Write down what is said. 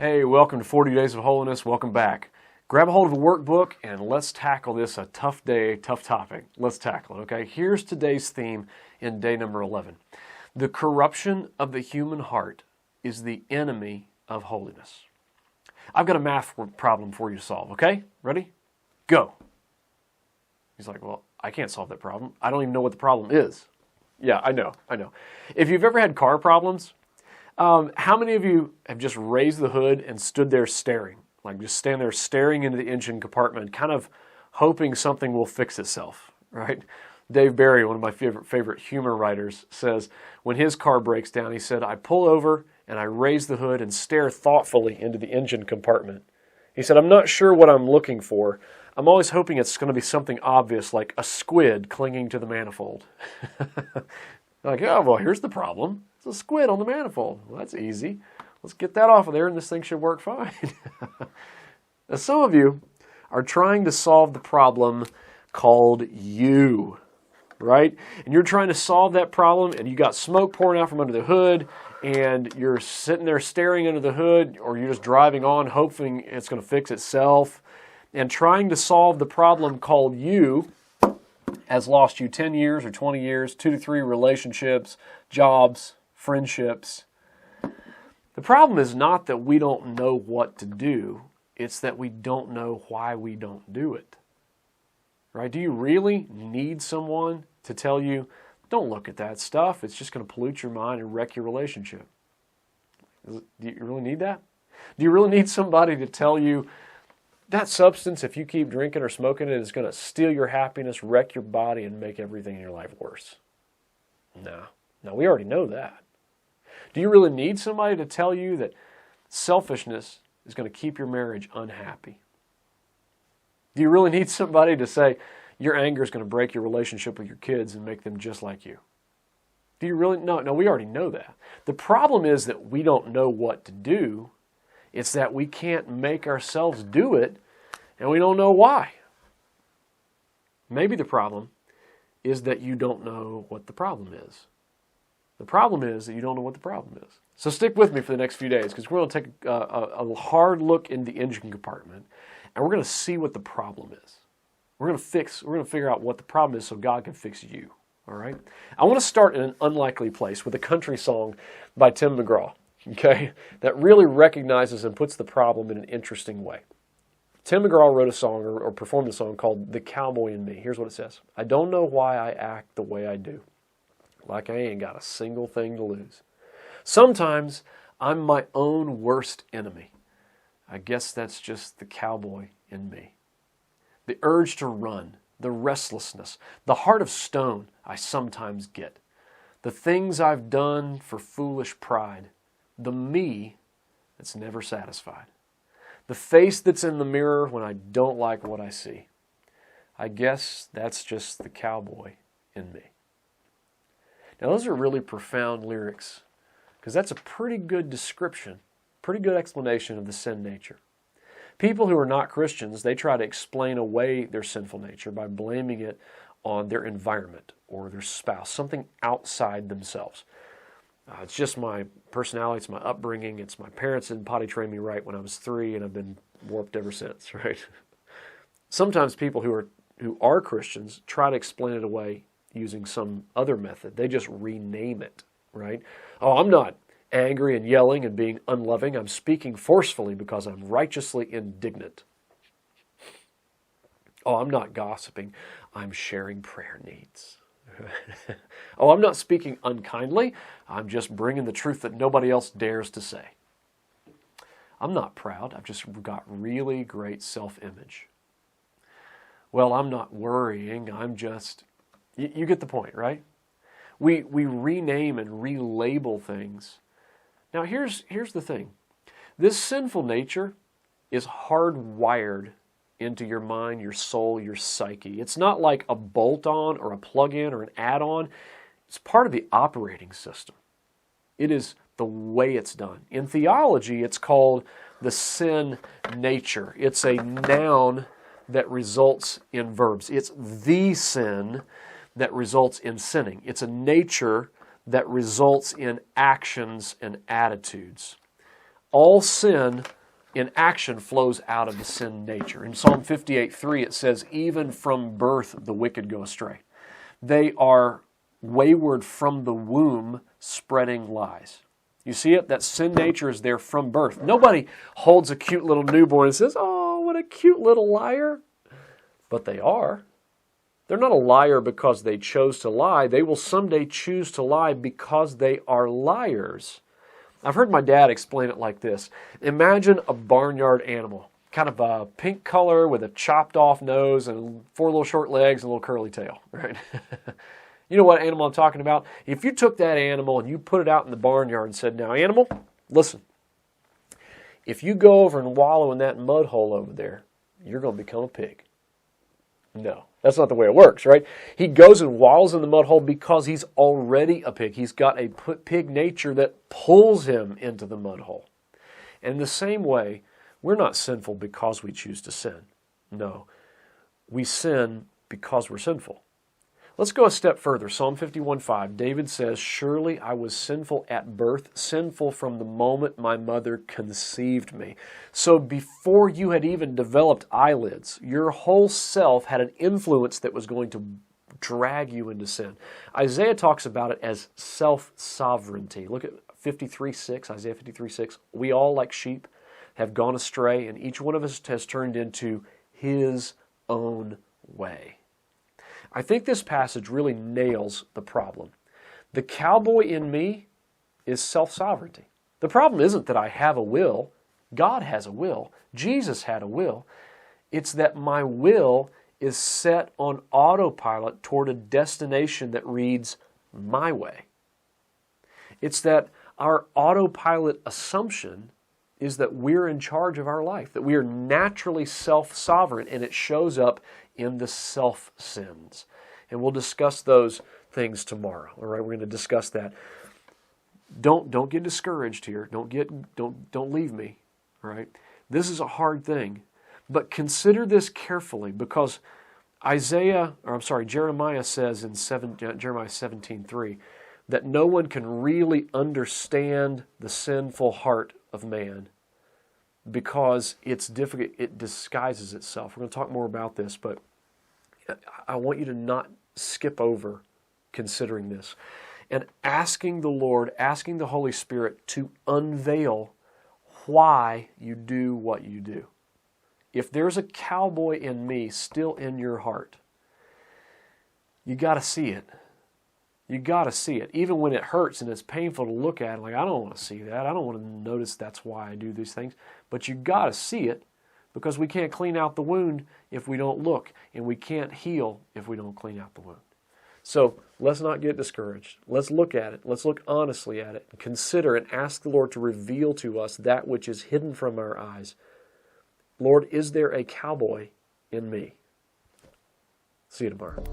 Hey, welcome to 40 Days of Holiness. Welcome back. Grab a hold of a workbook and let's tackle this, a tough day, tough topic. Let's tackle it, okay? Here's today's theme in day number 11. The corruption of the human heart is the enemy of holiness. I've got a math problem for you to solve, okay? Ready? Go. He's like, well, I can't solve that problem. I don't even know what the problem is. Yeah, I know. If you've ever had car problems, how many of you have just raised the hood and stood there staring? Like just stand there staring into the engine compartment, kind of hoping something will fix itself, right? Dave Barry, one of my favorite humor writers, says when his car breaks down, he said, I pull over and I raise the hood and stare thoughtfully into the engine compartment. He said, I'm not sure what I'm looking for. I'm always hoping it's going to be something obvious like a squid clinging to the manifold. Like, oh, well, here's the problem. It's a squid on the manifold. Well, that's easy. Let's get that off of there and this thing should work fine. Now, some of you are trying to solve the problem called you, right? And you're trying to solve that problem and you got smoke pouring out from under the hood and you're sitting there staring under the hood, or you're just driving on hoping it's going to fix itself, and trying to solve the problem called you has lost you 10 years or 20 years, 2 to 3 relationships, jobs, friendships. The problem is not that we don't know what to do, it's that we don't know why we don't do it. Right? Do you really need someone to tell you, don't look at that stuff, it's just going to pollute your mind and wreck your relationship? Do you really need that? Do you really need somebody to tell you, that substance, if you keep drinking or smoking it, is going to steal your happiness, wreck your body, and make everything in your life worse? No, we already know that. Do you really need somebody to tell you that selfishness is going to keep your marriage unhappy? Do you really need somebody to say your anger is going to break your relationship with your kids and make them just like you? Do you really? No, we already know that. The problem is that we don't know what to do. It's that we can't make ourselves do it, and we don't know why. Maybe the problem is that you don't know what the problem is. The problem is that you don't know what the problem is. So stick with me for the next few days, because we're going to take a hard look in the engine compartment, and we're going to see what the problem is. We're going to figure out what the problem is so God can fix you. All right? I want to start in an unlikely place with a country song by Tim McGraw. Okay, that really recognizes and puts the problem in an interesting way. Tim McGraw wrote a song or performed a song called The Cowboy in Me. Here's what it says. I don't know why I act the way I do, like I ain't got a single thing to lose. Sometimes I'm my own worst enemy. I guess that's just the cowboy in me. The urge to run, the restlessness, the heart of stone I sometimes get. The things I've done for foolish pride. The me that's never satisfied. The face that's in the mirror when I don't like what I see. I guess that's just the cowboy in me. Now those are really profound lyrics, because that's a pretty good description, pretty good explanation of the sin nature. People who are not Christians, they try to explain away their sinful nature by blaming it on their environment or their spouse, something outside themselves. It's just my personality, it's my upbringing, it's my parents didn't potty train me right when I was 3, and I've been warped ever since, right? Sometimes people who are Christians try to explain it away using some other method. They just rename it, right? Oh, I'm not angry and yelling and being unloving. I'm speaking forcefully because I'm righteously indignant. Oh, I'm not gossiping. I'm sharing prayer needs. Oh, I'm not speaking unkindly. I'm just bringing the truth that nobody else dares to say. I'm not proud. I've just got really great self-image. Well, I'm not worrying. I'm just... You get the point, right? We rename and relabel things. Now, here's the thing. This sinful nature is hardwired into your mind, your soul, your psyche. It's not like a bolt-on or a plug-in or an add-on. It's part of the operating system. It is the way it's done. In theology, it's called the sin nature. It's a noun that results in verbs. It's the sin that results in sinning. It's a nature that results in actions and attitudes. All sin in action flows out of the sin nature. In Psalm 58:3 it says, even from birth the wicked go astray. They are wayward from the womb, spreading lies. You see it? That sin nature is there from birth. Nobody holds a cute little newborn and says, oh, what a cute little liar. But they are. They're not a liar because they chose to lie. They will someday choose to lie because they are liars. I've heard my dad explain it like this. Imagine a barnyard animal, kind of a pink color with a chopped off nose and 4 little short legs and a little curly tail, right? You know what animal I'm talking about? If you took that animal and you put it out in the barnyard and said, now animal, listen, if you go over and wallow in that mud hole over there, you're going to become a pig. No, that's not the way it works, right? He goes and wallows in the mud hole because he's already a pig. He's got a pig nature that pulls him into the mud hole. And in the same way, we're not sinful because we choose to sin. No, we sin because we're sinful. Let's go a step further. Psalm 51:5, David says, surely I was sinful at birth, sinful from the moment my mother conceived me. So before you had even developed eyelids, your whole self had an influence that was going to drag you into sin. Isaiah talks about it as self-sovereignty. Look at 53:6, Isaiah 53:6. We all, like sheep, have gone astray, and each one of us has turned into his own way. I think this passage really nails the problem. The cowboy in me is self-sovereignty. The problem isn't that I have a will. God has a will. Jesus had a will. It's that my will is set on autopilot toward a destination that reads my way. It's that our autopilot assumption is that we're in charge of our life, that we are naturally self-sovereign, and it shows up in the self-sins. And we'll discuss those things tomorrow. All right, we're going to discuss that. Don't get discouraged here. Don't leave me. All right, this is a hard thing, but consider this carefully because Jeremiah says in Jeremiah 17:3 that no one can really understand the sinful heart of man because it's difficult. It disguises itself. We're going to talk more about this, but I want you to not skip over considering this and asking the Lord, asking the Holy Spirit to unveil why you do what you do. If there's a cowboy in me still in your heart, you got to see it. You got to see it. Even when it hurts and it's painful to look at, like, I don't want to see that. I don't want to notice that's why I do these things. But you got to see it because we can't clean out the wound if we don't look, and we can't heal if we don't clean out the wound. So let's not get discouraged. Let's look at it. Let's look honestly at it. Consider and ask the Lord to reveal to us that which is hidden from our eyes. Lord, is there a cowboy in me? See you tomorrow.